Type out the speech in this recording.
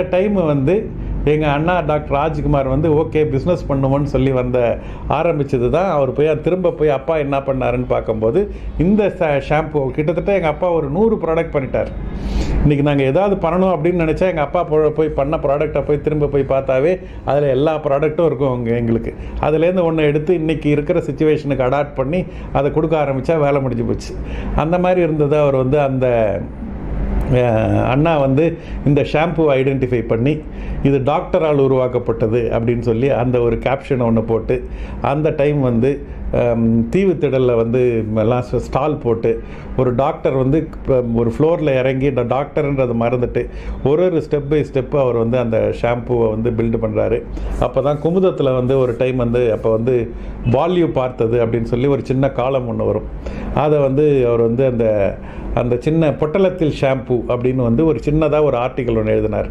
Time வந்து எங்கள் அண்ணா doctor Rajkumar வந்து ஓகே பிஸ்னஸ் பண்ணுவோன்னு சொல்லி ஆரம்பித்தது தான். அவர் திரும்ப போய் அப்பா என்ன பண்ணாருன்னு பார்க்கும்போது இந்த ஷாம்பு கிட்டத்தட்ட எங்கள் அப்பா ஒரு 100 ப்ராடக்ட் பண்ணிட்டார். இன்றைக்கி நாங்கள் ஏதாவது பண்ணணும் அப்படின்னு நினச்சா எங்கள் அப்பா போய் பண்ண ப்ராடக்டை திரும்ப போய் பார்த்தாவே அதில் எல்லா ப்ராடக்ட்டும் இருக்கும் எங்களுக்கு. அதுலேருந்து ஒன்று எடுத்து இன்றைக்கி இருக்கிற சுச்சுவேஷனுக்கு அடாப்ட் பண்ணி அதை கொடுக்க ஆரம்பித்தா வேலை முடிஞ்சு போச்சு. அந்த மாதிரி இருந்தது. அவர் அந்த அண்ணா இந்த ஷாம்புவை ஐடென்டிஃபை பண்ணி இது டாக்டரால் உருவாக்கப்பட்டது அப்படின்னு சொல்லி அந்த ஒரு கேப்ஷனை ஒன்று போட்டு அந்த டைம் தீவுத்திடலில் எல்லாம் ஸ்டால் போட்டு ஒரு டாக்டர் ஒரு ஃப்ளோரில் இறங்கி டாக்டர்ன்றதை மறந்துட்டு ஒரு ஸ்டெப் பை ஸ்டெப்பு அவர் அந்த ஷாம்புவை பில்டு பண்ணுறாரு. அப்போ தான் குமுதத்தில் ஒரு டைம் அப்போ வால்யூ பார்த்தது அப்படின்னு சொல்லி ஒரு சின்ன காலம் ஒன்று வரும். அதை அவர் அந்த சின்ன பொட்டலத்தில் ஷாம்பு அப்படின்னு ஒரு சின்னதாக ஒரு ஆர்டிக்கல் ஒன்று எழுதினார்.